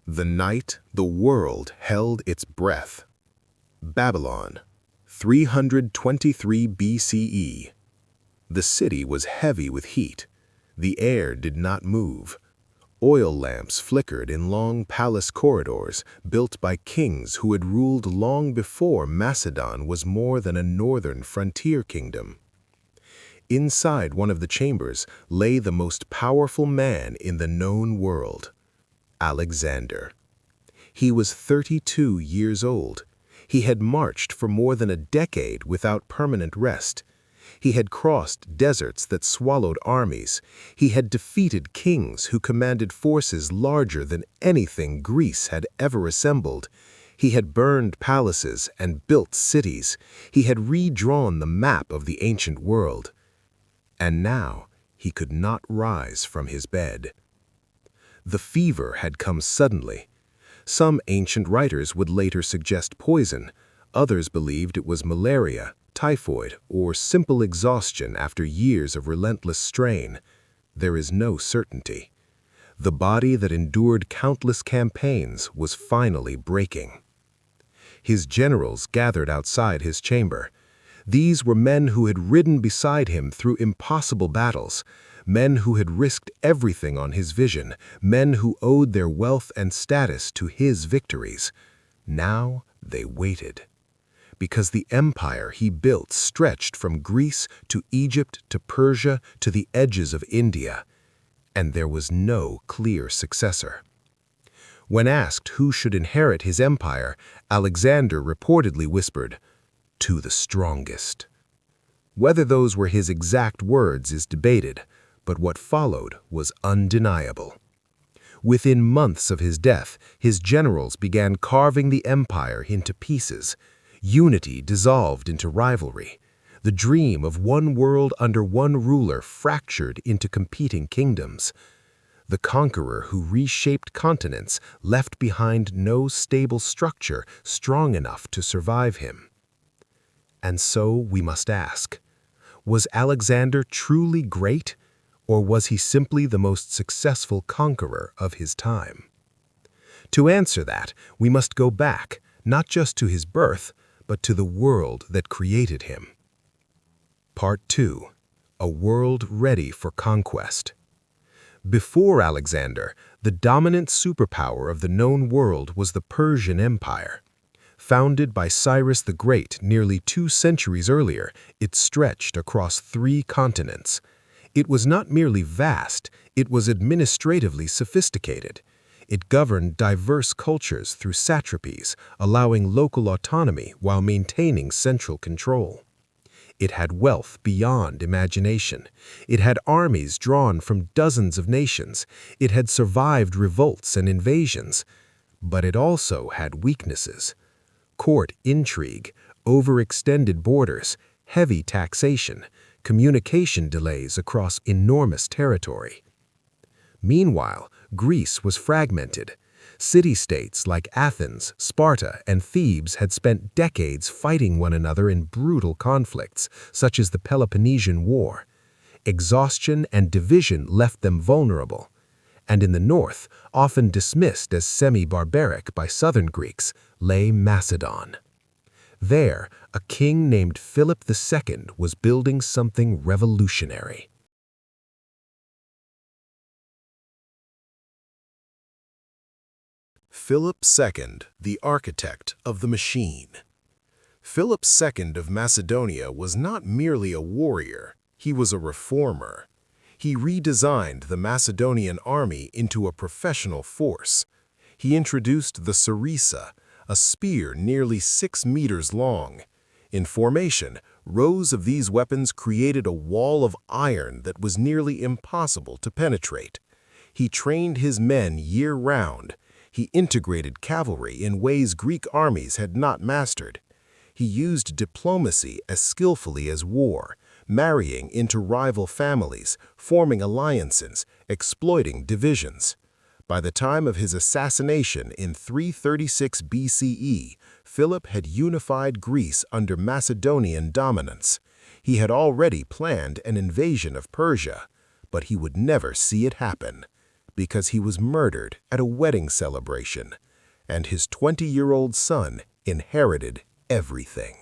The night the world held its breath. Babylon, 323 BCE. The city was heavy with heat. The air did not move. Oil lamps flickered in long palace corridors built by kings who had ruled long before Macedon was more than a northern frontier kingdom. Inside one of the chambers lay the most powerful man in the known world, Alexander. He was 32 years old. He had marched for more than a decade without permanent rest. He had crossed deserts that swallowed armies. He had defeated kings who commanded forces larger than anything Greece had ever assembled. He had burned palaces and built cities. He had redrawn the map of the ancient world. And now he could not rise from his bed. The fever had come suddenly. Some ancient writers would later suggest poison. Others believed it was malaria, typhoid, or simple exhaustion after years of relentless strain. There is no certainty. The body that endured countless campaigns was finally breaking. His generals gathered outside his chamber. These were men who had ridden beside him through impossible battles, men who had risked everything on his vision, men who owed their wealth and status to his victories. Now they waited. Because the empire he built stretched from Greece to Egypt to Persia to the edges of India, and there was no clear successor. When asked who should inherit his empire, Alexander reportedly whispered, "To the strongest." Whether those were his exact words is debated, but what followed was undeniable. Within months of his death, his generals began carving the empire into pieces. Unity dissolved into rivalry. The dream of one world under one ruler fractured into competing kingdoms. The conqueror who reshaped continents left behind no stable structure strong enough to survive him. And so we must ask, was Alexander truly great, or was he simply the most successful conqueror of his time? To answer that, we must go back, not just to his birth, but to the world that created him. Part 2. A world ready for conquest. Before Alexander, the dominant superpower of the known world was the Persian Empire. Founded by Cyrus the Great nearly 2 centuries earlier, it stretched across 3 continents. It was not merely vast, it was administratively sophisticated. It governed diverse cultures through satrapies, allowing local autonomy while maintaining central control. It had wealth beyond imagination. It had armies drawn from dozens of nations. It had survived revolts and invasions. But it also had weaknesses. Court intrigue, overextended borders, heavy taxation, communication delays across enormous territory. Meanwhile, Greece was fragmented. City-states like Athens, Sparta, and Thebes had spent decades fighting one another in brutal conflicts, such as the Peloponnesian War. Exhaustion and division left them vulnerable. And in the north, often dismissed as semi-barbaric by southern Greeks, lay Macedon. There, a king named Philip II was building something revolutionary. Philip II, the architect of the machine. Philip II of Macedonia was not merely a warrior, he was a reformer. He redesigned the Macedonian army into a professional force. He introduced the sarissa, a spear nearly 6 meters long. In formation, rows of these weapons created a wall of iron that was nearly impossible to penetrate. He trained his men year-round. He integrated cavalry in ways Greek armies had not mastered. He used diplomacy as skillfully as war, marrying into rival families, forming alliances, exploiting divisions. By the time of his assassination in 336 BCE, Philip had unified Greece under Macedonian dominance. He had already planned an invasion of Persia, but he would never see it happen. because he was murdered at a wedding celebration, and his 20-year-old son inherited everything.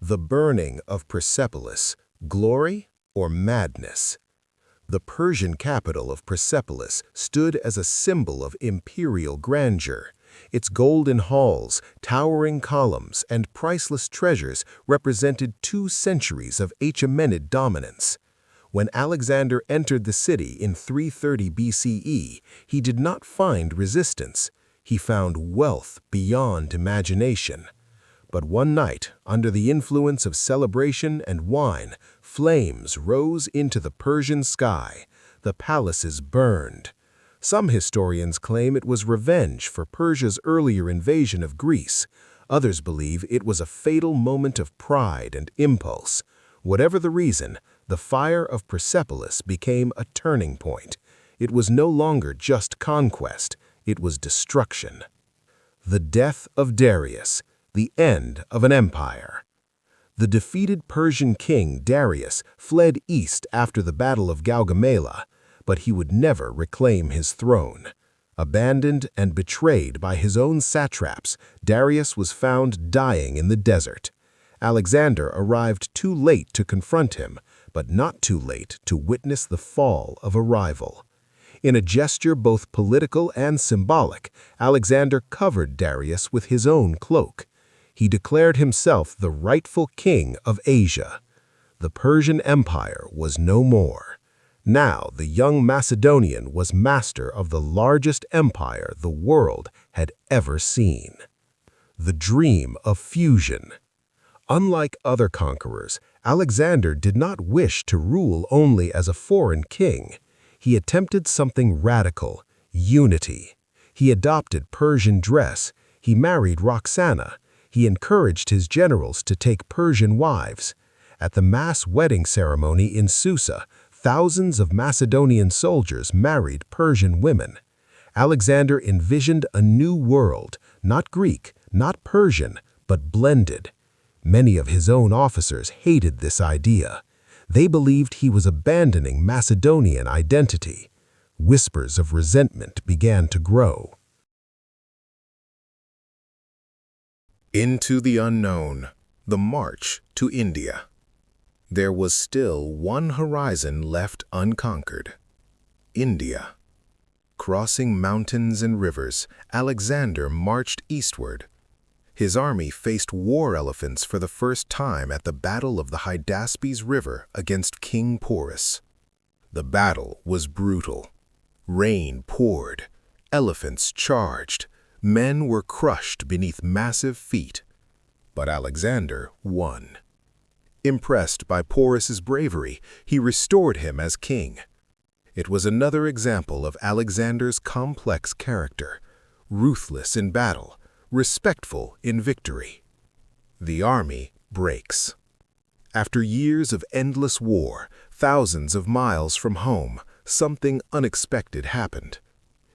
The burning of Persepolis, glory or madness? The Persian capital of Persepolis stood as a symbol of imperial grandeur. Its golden halls, towering columns, and priceless treasures represented 2 centuries of Achaemenid dominance. When Alexander entered the city in 330 BCE, he did not find resistance. He found wealth beyond imagination. But one night, under the influence of celebration and wine, flames rose into the Persian sky. The palaces burned. Some historians claim it was revenge for Persia's earlier invasion of Greece. Others believe it was a fatal moment of pride and impulse. Whatever the reason, the fire of Persepolis became a turning point. It was no longer just conquest, it was destruction. The death of Darius, the end of an empire. The defeated Persian king Darius fled east after the Battle of Gaugamela, but he would never reclaim his throne. Abandoned and betrayed by his own satraps, Darius was found dying in the desert. Alexander arrived too late to confront him, but not too late to witness the fall of a rival. In a gesture both political and symbolic, Alexander covered Darius with his own cloak. He declared himself the rightful king of Asia. The Persian Empire was no more. Now the young Macedonian was master of the largest empire the world had ever seen. The dream of fusion. Unlike other conquerors, Alexander did not wish to rule only as a foreign king. He attempted something radical: unity. He adopted Persian dress. He married Roxana. He encouraged his generals to take Persian wives. At the mass wedding ceremony in Susa, thousands of Macedonian soldiers married Persian women. Alexander envisioned a new world, not Greek, not Persian, but blended. Many of his own officers hated this idea. They believed he was abandoning Macedonian identity. Whispers of resentment began to grow. Into the unknown, the march to India. There was still one horizon left unconquered: India. Crossing mountains and rivers, Alexander marched eastward. His army faced war elephants for the first time at the Battle of the Hydaspes River against King Porus. The battle was brutal. Rain poured. Elephants charged. Men were crushed beneath massive feet. But Alexander won. Impressed by Porus's bravery, he restored him as king. It was another example of Alexander's complex character: ruthless in battle, respectful in victory. The army breaks. After years of endless war, thousands of miles from home, something unexpected happened.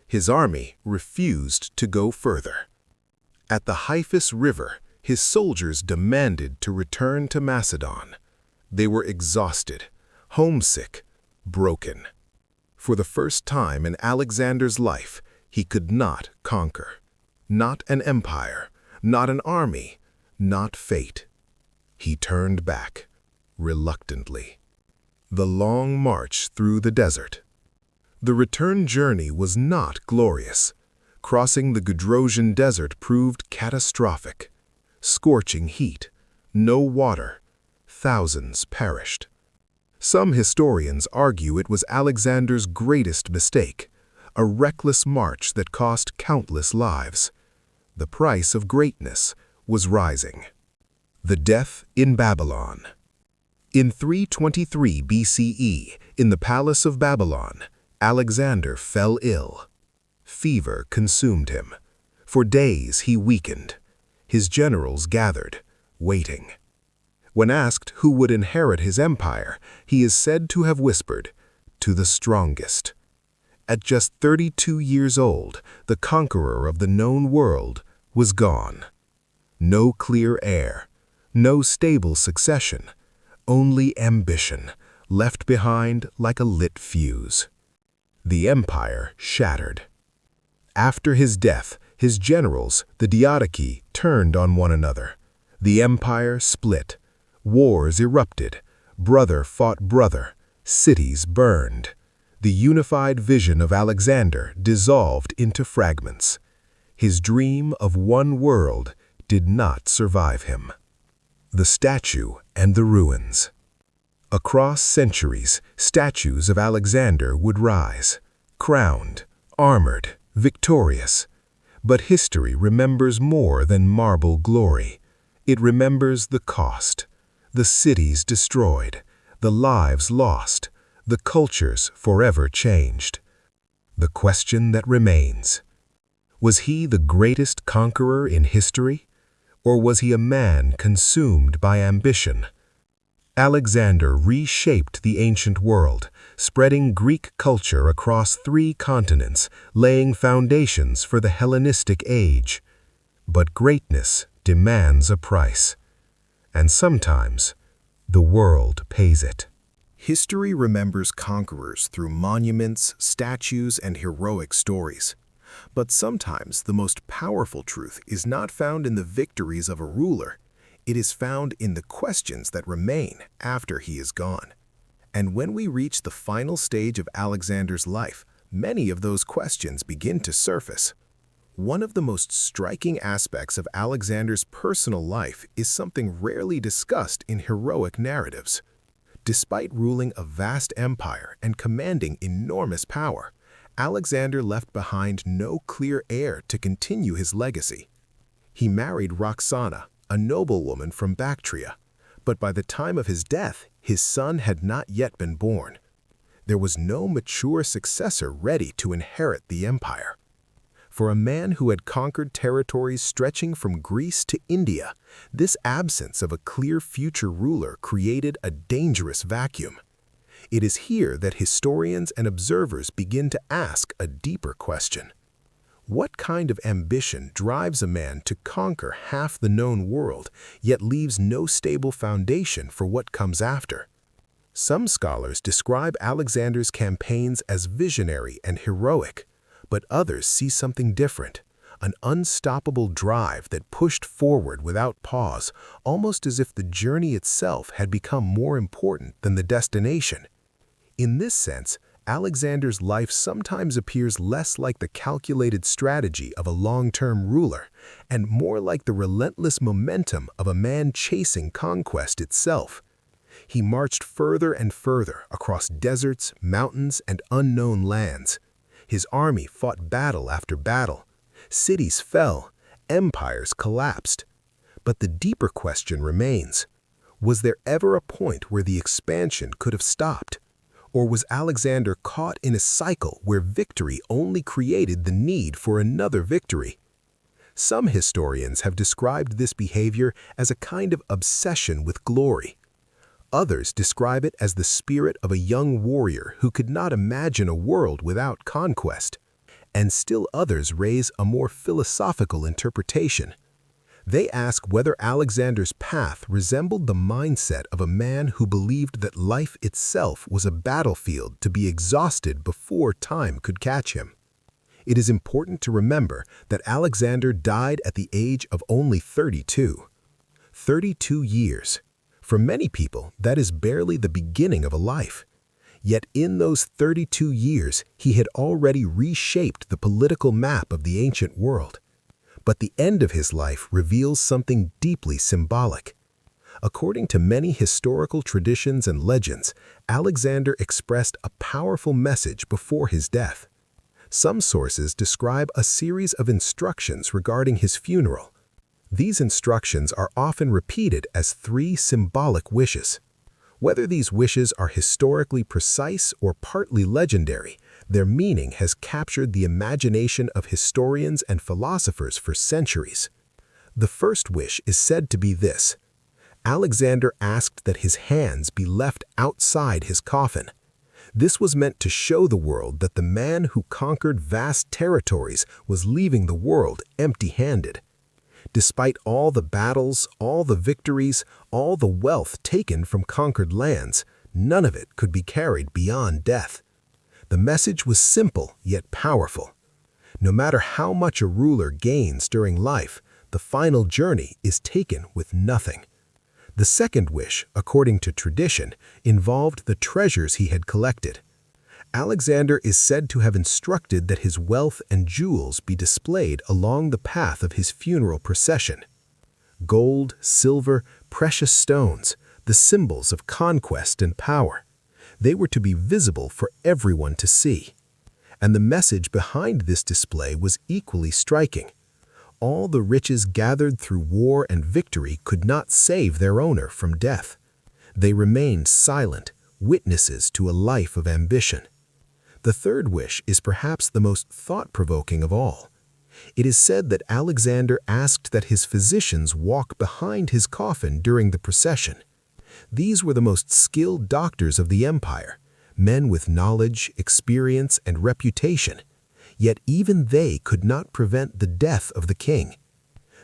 His army refused to go further. At the Hyphus River, his soldiers demanded to return to Macedon. They were exhausted, homesick, broken. For the first time in Alexander's life, he could not conquer. Not an empire, not an army, not fate. He turned back, reluctantly. The long march through the desert. The return journey was not glorious. Crossing the Gudrosian Desert proved catastrophic. Scorching heat, no water, thousands perished. Some historians argue it was Alexander's greatest mistake, a reckless march that cost countless lives. The price of greatness was rising. The death in Babylon. In 323 BCE, in the palace of Babylon, Alexander fell ill. Fever consumed him. For days he weakened. His generals gathered, waiting. When asked who would inherit his empire, he is said to have whispered, "To the strongest." At just 32 years old, the conqueror of the known world was gone. No clear heir, no stable succession, only ambition, left behind like a lit fuse. The empire shattered. After his death, his generals, the Diadochi, turned on one another. The empire split. Wars erupted. Brother fought brother. Cities burned. The unified vision of Alexander dissolved into fragments. His dream of one world did not survive him. The statue and the ruins. Across centuries, statues of Alexander would rise, crowned, armored, victorious. But history remembers more than marble glory. It remembers the cost, the cities destroyed, the lives lost, the cultures forever changed. The question that remains: was he the greatest conqueror in history, or was he a man consumed by ambition? Alexander reshaped the ancient world, spreading Greek culture across 3 continents, laying foundations for the Hellenistic age. But greatness demands a price, and sometimes the world pays it. History remembers conquerors through monuments, statues, and heroic stories. But sometimes the most powerful truth is not found in the victories of a ruler. It is found in the questions that remain after he is gone. And when we reach the final stage of Alexander's life, many of those questions begin to surface. One of the most striking aspects of Alexander's personal life is something rarely discussed in heroic narratives. Despite ruling a vast empire and commanding enormous power, Alexander left behind no clear heir to continue his legacy. He married Roxana, a noblewoman from Bactria, but by the time of his death, his son had not yet been born. There was no mature successor ready to inherit the empire. For a man who had conquered territories stretching from Greece to India, this absence of a clear future ruler created a dangerous vacuum. It is here that historians and observers begin to ask a deeper question. What kind of ambition drives a man to conquer half the known world, yet leaves no stable foundation for what comes after? Some scholars describe Alexander's campaigns as visionary and heroic, but others see something different, an unstoppable drive that pushed forward without pause, almost as if the journey itself had become more important than the destination. In this sense, Alexander's life sometimes appears less like the calculated strategy of a long-term ruler and more like the relentless momentum of a man chasing conquest itself. He marched further and further across deserts, mountains, and unknown lands. His army fought battle after battle. Cities fell, empires collapsed. But the deeper question remains: was there ever a point where the expansion could have stopped? Or was Alexander caught in a cycle where victory only created the need for another victory? Some historians have described this behavior as a kind of obsession with glory. Others describe it as the spirit of a young warrior who could not imagine a world without conquest. And still others raise a more philosophical interpretation. They ask whether Alexander's path resembled the mindset of a man who believed that life itself was a battlefield to be exhausted before time could catch him. It is important to remember that Alexander died at the age of only 32. 32 years. For many people, that is barely the beginning of a life. Yet in those 32 years, he had already reshaped the political map of the ancient world. But the end of his life reveals something deeply symbolic. According to many historical traditions and legends, Alexander expressed a powerful message before his death. Some sources describe a series of instructions regarding his funeral. These instructions are often repeated as 3 symbolic wishes. Whether these wishes are historically precise or partly legendary, their meaning has captured the imagination of historians and philosophers for centuries. The first wish is said to be this: Alexander asked that his hands be left outside his coffin. This was meant to show the world that the man who conquered vast territories was leaving the world empty-handed. Despite all the battles, all the victories, all the wealth taken from conquered lands, none of it could be carried beyond death. The message was simple yet powerful. No matter how much a ruler gains during life, the final journey is taken with nothing. The second wish, according to tradition, involved the treasures he had collected. Alexander is said to have instructed that his wealth and jewels be displayed along the path of his funeral procession. Gold, silver, precious stones, the symbols of conquest and power. They were to be visible for everyone to see. And the message behind this display was equally striking. All the riches gathered through war and victory could not save their owner from death. They remained silent, witnesses to a life of ambition. The third wish is perhaps the most thought-provoking of all. It is said that Alexander asked that his physicians walk behind his coffin during the procession. These were the most skilled doctors of the empire, men with knowledge, experience, and reputation. Yet even they could not prevent the death of the king.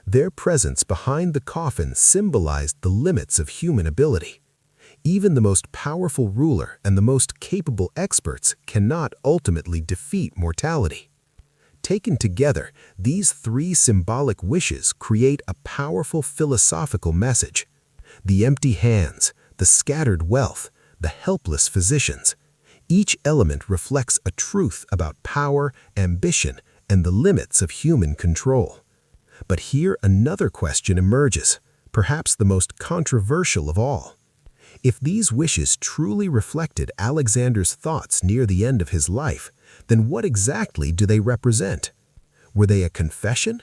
Their presence behind the coffin symbolized the limits of human ability. Even the most powerful ruler and the most capable experts cannot ultimately defeat mortality. Taken together, these three symbolic wishes create a powerful philosophical message. The empty hands, the scattered wealth, the helpless physicians. Each element reflects a truth about power, ambition, and the limits of human control. But here another question emerges, perhaps the most controversial of all. If these wishes truly reflected Alexander's thoughts near the end of his life, then what exactly do they represent? Were they a confession?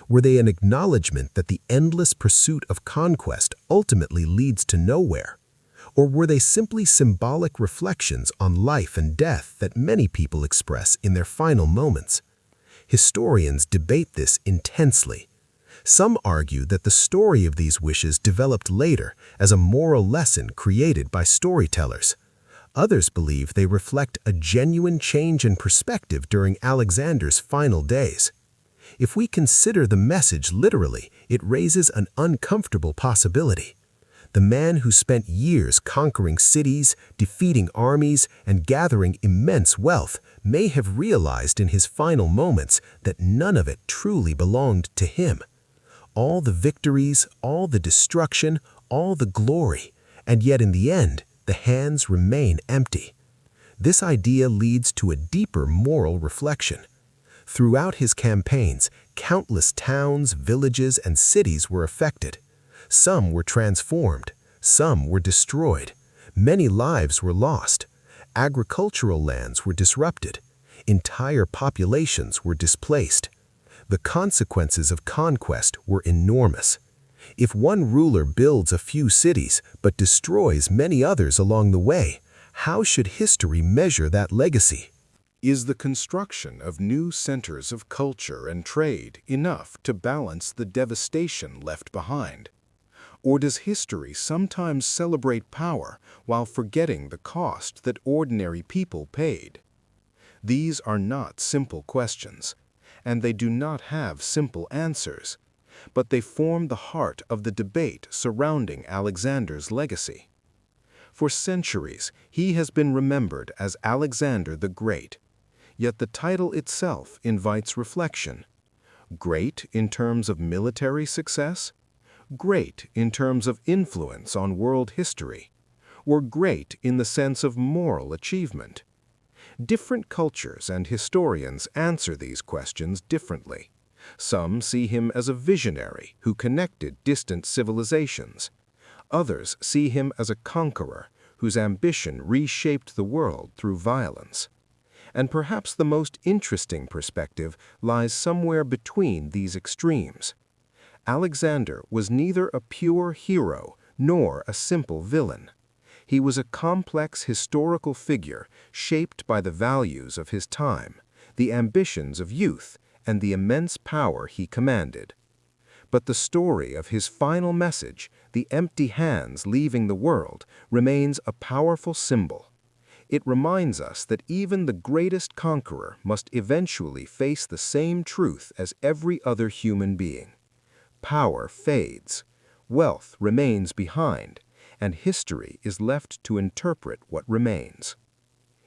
Were they an acknowledgement that the endless pursuit of conquest ultimately leads to nowhere? Or were they simply symbolic reflections on life and death that many people express in their final moments? Historians debate this intensely. Some argue that the story of these wishes developed later as a moral lesson created by storytellers. Others believe they reflect a genuine change in perspective during Alexander's final days. If we consider the message literally, it raises an uncomfortable possibility. The man who spent years conquering cities, defeating armies, and gathering immense wealth may have realized in his final moments that none of it truly belonged to him. All the victories, all the destruction, all the glory, and yet in the end, the hands remain empty. This idea leads to a deeper moral reflection. Throughout his campaigns, countless towns, villages, and cities were affected. Some were transformed, some were destroyed. Many lives were lost. Agricultural lands were disrupted. Entire populations were displaced. The consequences of conquest were enormous. If one ruler builds a few cities but destroys many others along the way, how should history measure that legacy? Is the construction of new centers of culture and trade enough to balance the devastation left behind? Or does history sometimes celebrate power while forgetting the cost that ordinary people paid? These are not simple questions, and they do not have simple answers, but they form the heart of the debate surrounding Alexander's legacy. For centuries, he has been remembered as Alexander the Great, yet the title itself invites reflection. Great in terms of military success? Great in terms of influence on world history? Or great in the sense of moral achievement? Different cultures and historians answer these questions differently. Some see him as a visionary who connected distant civilizations. Others see him as a conqueror whose ambition reshaped the world through violence. And perhaps the most interesting perspective lies somewhere between these extremes. Alexander was neither a pure hero nor a simple villain. He was a complex historical figure shaped by the values of his time, the ambitions of youth, and the immense power he commanded. But the story of his final message, the empty hands leaving the world, remains a powerful symbol. It reminds us that even the greatest conqueror must eventually face the same truth as every other human being. Power fades, wealth remains behind, and history is left to interpret what remains.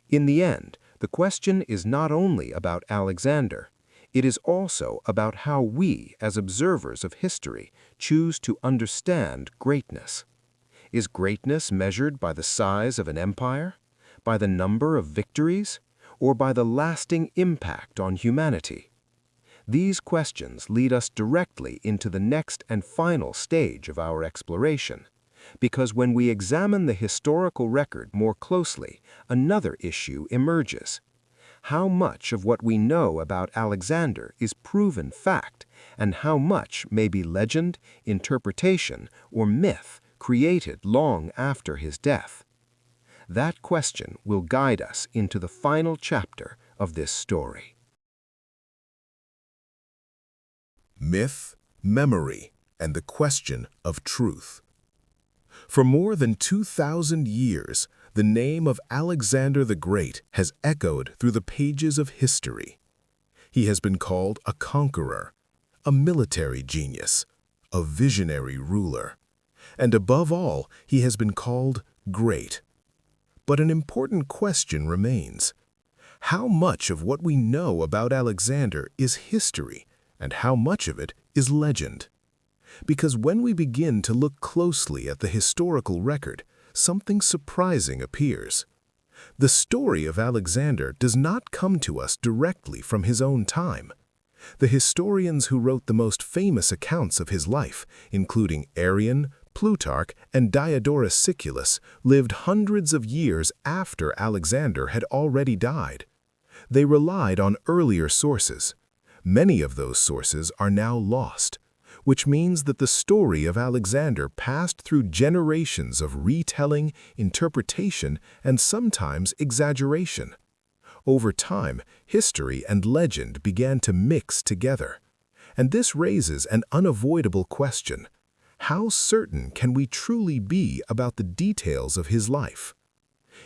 In the end, The question is not only about Alexander, it is also about how we, as observers of history, choose to understand greatness. Is greatness measured by the size of an empire, by the number of victories, or by the lasting impact on humanity? These questions lead us directly into the next and final stage of our exploration, because when we examine the historical record more closely, another issue emerges. How much of what we know about Alexander is proven fact, and how much may be legend, interpretation, or myth created long after his death? That question will guide us into the final chapter of this story. Myth, memory, and the question of truth. For more than 2,000 years, the name of Alexander the Great has echoed through the pages of history. He has been called a conqueror, a military genius, a visionary ruler, and above all, he has been called great. But an important question remains. How much of what we know about Alexander is history, and how much of it is legend? Because when we begin to look closely at the historical record, something surprising appears. The story of Alexander does not come to us directly from his own time. The historians who wrote the most famous accounts of his life, including Arrian, Plutarch, and Diodorus Siculus, lived hundreds of years after Alexander had already died. They relied on earlier sources. Many of those sources are now lost, which means that the story of Alexander passed through generations of retelling, interpretation, and sometimes exaggeration. Over time, history and legend began to mix together. And this raises an unavoidable question. How certain can we truly be about the details of his life?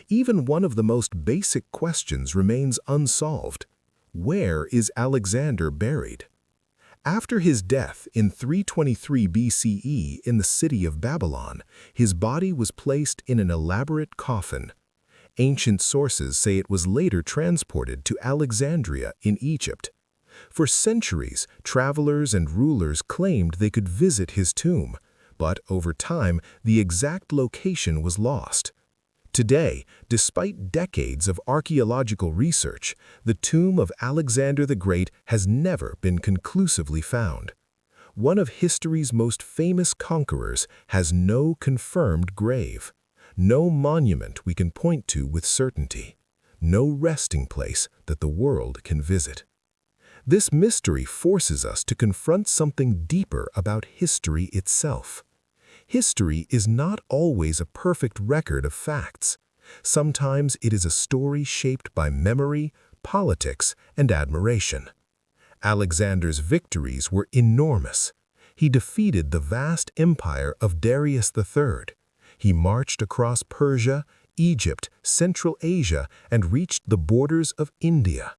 Even one of the most basic questions remains unsolved. Where is Alexander buried? After his death in 323 BCE in the city of Babylon, his body was placed in an elaborate coffin. Ancient sources say it was later transported to Alexandria in Egypt. For centuries, travelers and rulers claimed they could visit his tomb, but over time, the exact location was lost. Today, despite decades of archaeological research, the tomb of Alexander the Great has never been conclusively found. One of history's most famous conquerors has no confirmed grave, no monument we can point to with certainty, no resting place that the world can visit. This mystery forces us to confront something deeper about history itself. History is not always a perfect record of facts. Sometimes it is a story shaped by memory, politics, and admiration. Alexander's victories were enormous. He defeated the vast empire of Darius III. He marched across Persia, Egypt, Central Asia, and reached the borders of India.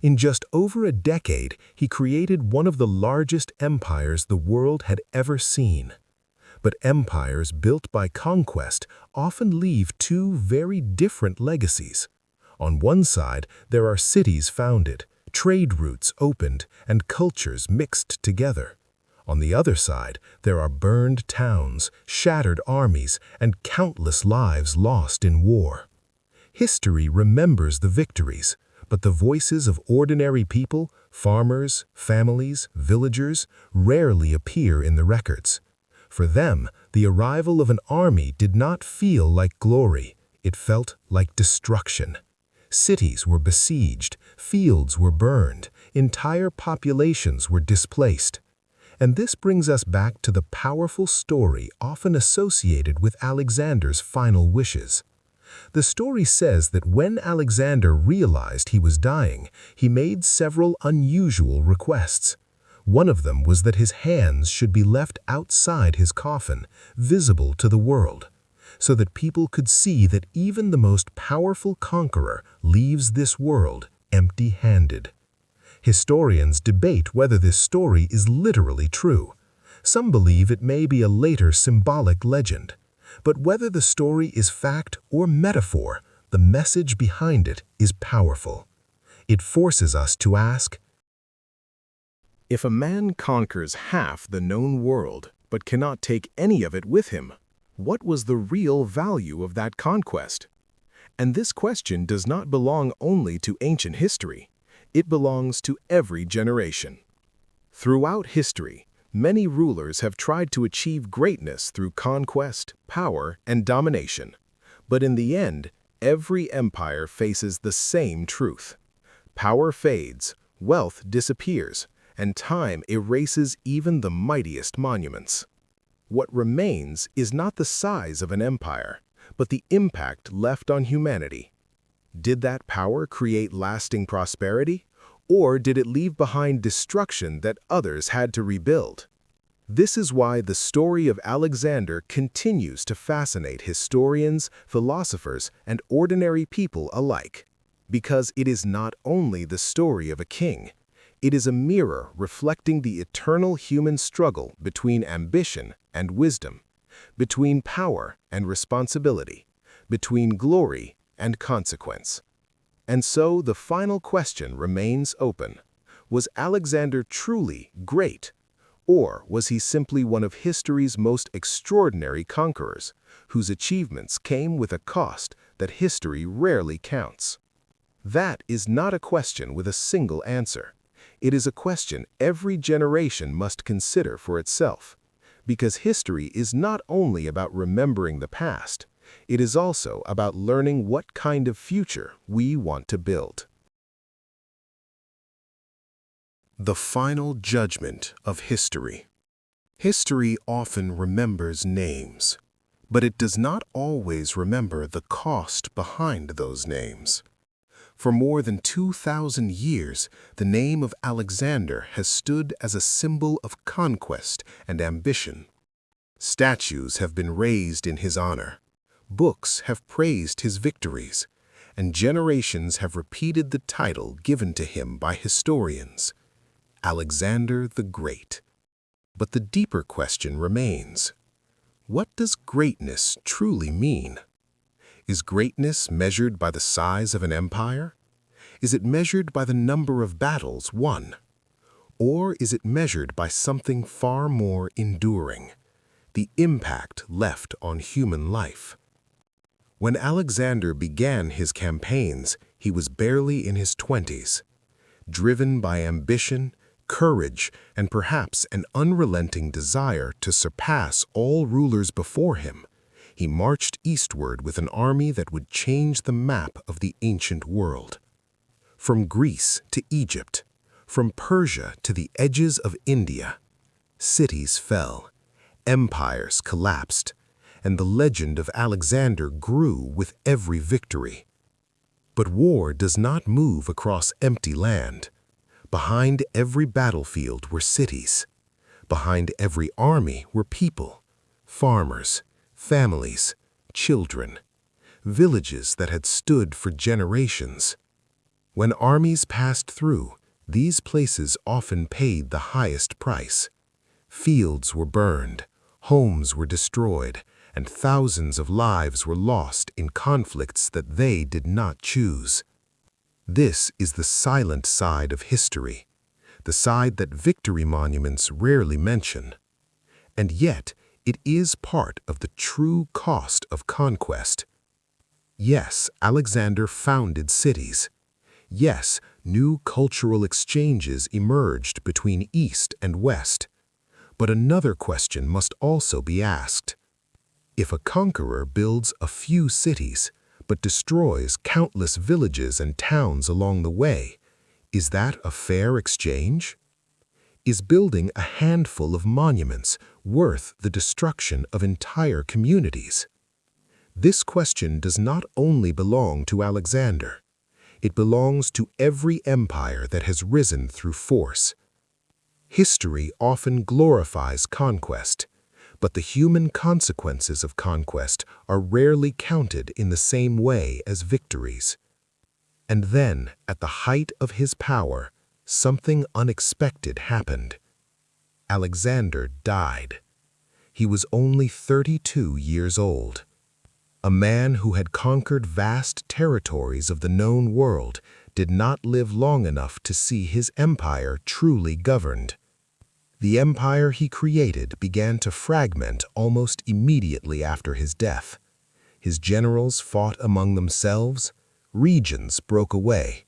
In just over a decade, he created one of the largest empires the world had ever seen. But empires built by conquest often leave two very different legacies. On one side, there are cities founded, trade routes opened, and cultures mixed together. On the other side, there are burned towns, shattered armies, and countless lives lost in war. History remembers the victories, but the voices of ordinary people, farmers, families, villagers, rarely appear in the records. For them, the arrival of an army did not feel like glory, it felt like destruction. Cities were besieged, fields were burned, entire populations were displaced. And this brings us back to the powerful story often associated with Alexander's final wishes. The story says that when Alexander realized he was dying, he made several unusual requests. One of them was that his hands should be left outside his coffin, visible to the world, so that people could see that even the most powerful conqueror leaves this world empty-handed. Historians debate whether this story is literally true. Some believe it may be a later symbolic legend. But whether the story is fact or metaphor, the message behind it is powerful. It forces us to ask, if a man conquers half the known world but cannot take any of it with him, what was the real value of that conquest? And this question does not belong only to ancient history. It belongs to every generation. Throughout history, many rulers have tried to achieve greatness through conquest, power, and domination. But in the end, every empire faces the same truth. Power fades, wealth disappears, and time erases even the mightiest monuments. What remains is not the size of an empire, but the impact left on humanity. Did that power create lasting prosperity, or did it leave behind destruction that others had to rebuild? This is why the story of Alexander continues to fascinate historians, philosophers, and ordinary people alike. Because it is not only the story of a king, it is a mirror reflecting the eternal human struggle between ambition and wisdom, between power and responsibility, between glory and consequence. And so the final question remains open. Was Alexander truly great? Or was he simply one of history's most extraordinary conquerors, whose achievements came with a cost that history rarely counts? That is not a question with a single answer. It is a question every generation must consider for itself. Because history is not only about remembering the past, it is also about learning what kind of future we want to build. the final judgment of history. History often remembers names, but it does not always remember the cost behind those names. For more than 2,000 years, the name of Alexander has stood as a symbol of conquest and ambition. Statues have been raised in his honor, books have praised his victories, and generations have repeated the title given to him by historians, Alexander the Great. But the deeper question remains: what does greatness truly mean? Is greatness measured by the size of an empire? Is it measured by the number of battles won? Or is it measured by something far more enduring, the impact left on human life? When Alexander began his campaigns, he was barely in his 20s. Driven by ambition, courage, and perhaps an unrelenting desire to surpass all rulers before him, he marched eastward with an army that would change the map of the ancient world. From Greece to Egypt, from Persia to the edges of India, cities fell, empires collapsed, and the legend of Alexander grew with every victory. But war does not move across empty land. Behind every battlefield were cities. Behind every army were people, farmers, families, children, villages that had stood for generations. When armies passed through, these places often paid the highest price. Fields were burned, homes were destroyed, and thousands of lives were lost in conflicts that they did not choose. This is the silent side of history, the side that victory monuments rarely mention. And yet, it is part of the true cost of conquest. Yes, Alexander founded cities. Yes, new cultural exchanges emerged between East and West. But another question must also be asked. If a conqueror builds a few cities, but destroys countless villages and towns along the way, is that a fair exchange? Is building a handful of monuments worth the destruction of entire communities? This question does not only belong to Alexander. It belongs to every empire that has risen through force. History often glorifies conquest, but the human consequences of conquest are rarely counted in the same way as victories. And then, at the height of his power, something unexpected happened. Alexander died. He was only 32 years old. A man who had conquered vast territories of the known world did not live long enough to see his empire truly governed. The empire he created began to fragment almost immediately after his death. His generals fought among themselves, regions broke away,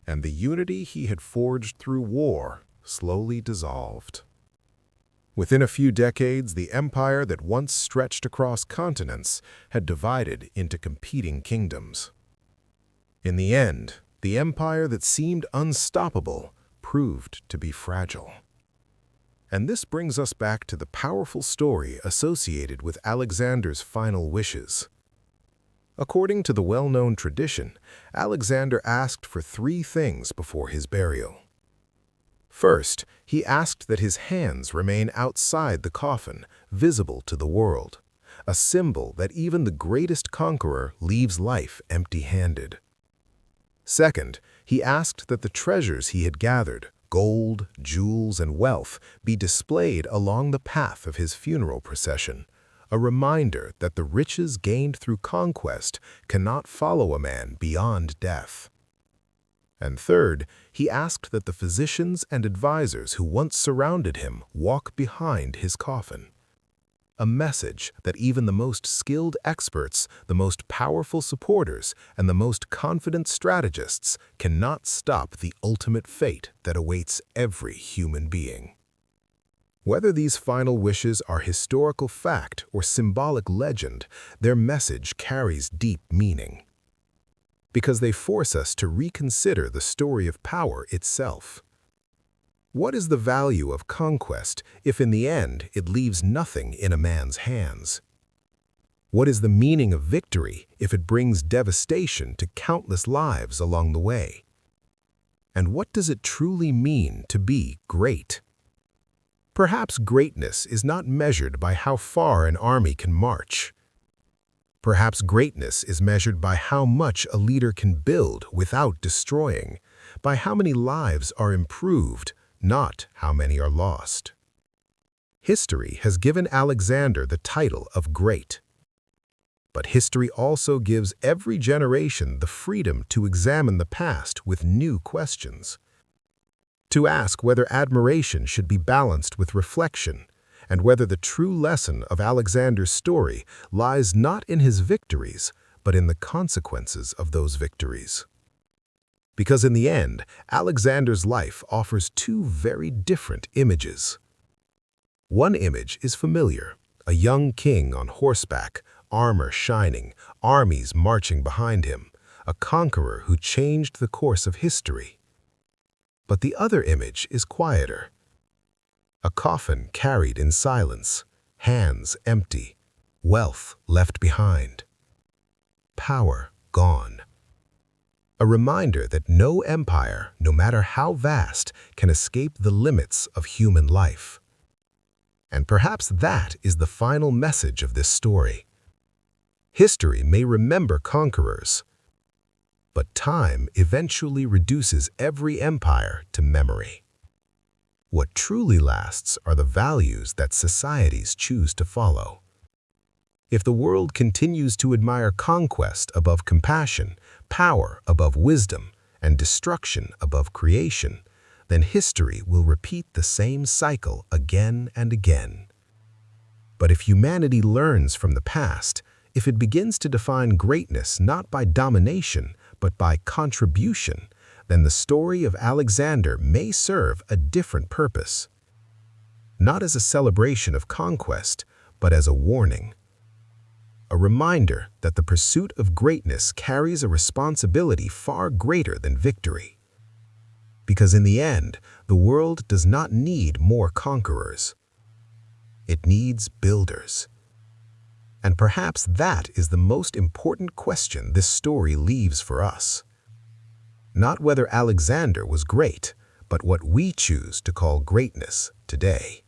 and the unity he had forged through war slowly dissolved. Within a few decades, the empire that once stretched across continents had divided into competing kingdoms. In the end, the empire that seemed unstoppable proved to be fragile. And this brings us back to the powerful story associated with Alexander's final wishes. According to the well-known tradition, Alexander asked for 3 things before his burial. First, he asked that his hands remain outside the coffin, visible to the world, a symbol that even the greatest conqueror leaves life empty-handed. Second, he asked that the treasures he had gathered, gold, jewels, and wealth, be displayed along the path of his funeral procession, a reminder that the riches gained through conquest cannot follow a man beyond death. And third, he asked that the physicians and advisors who once surrounded him walk behind his coffin. A message that even the most skilled experts, the most powerful supporters, and the most confident strategists cannot stop the ultimate fate that awaits every human being. Whether these final wishes are historical fact or symbolic legend, their message carries deep meaning, because they force us to reconsider the story of power itself. What is the value of conquest if in the end it leaves nothing in a man's hands? What is the meaning of victory if it brings devastation to countless lives along the way? And what does it truly mean to be great? Perhaps greatness is not measured by how far an army can march. Perhaps greatness is measured by how much a leader can build without destroying, by how many lives are improved, not how many are lost. History has given Alexander the title of great. But history also gives every generation the freedom to examine the past with new questions, to ask whether admiration should be balanced with reflection, and whether the true lesson of Alexander's story lies not in his victories, but in the consequences of those victories. Because in the end, Alexander's life offers 2 very different images. One image is familiar, a young king on horseback, armor shining, armies marching behind him, a conqueror who changed the course of history. But the other image is quieter. A coffin carried in silence, hands empty, wealth left behind, power gone. A reminder that no empire, no matter how vast, can escape the limits of human life. And perhaps that is the final message of this story. History may remember conquerors, but time eventually reduces every empire to memory. What truly lasts are the values that societies choose to follow. If the world continues to admire conquest above compassion, power above wisdom, and destruction above creation, then history will repeat the same cycle again and again. But if humanity learns from the past, if it begins to define greatness not by domination, but by contribution, then the story of Alexander may serve a different purpose. Not as a celebration of conquest, but as a warning. A reminder that the pursuit of greatness carries a responsibility far greater than victory. Because in the end, the world does not need more conquerors. It needs builders. And perhaps that is the most important question this story leaves for us. Not whether Alexander was great, but what we choose to call greatness today.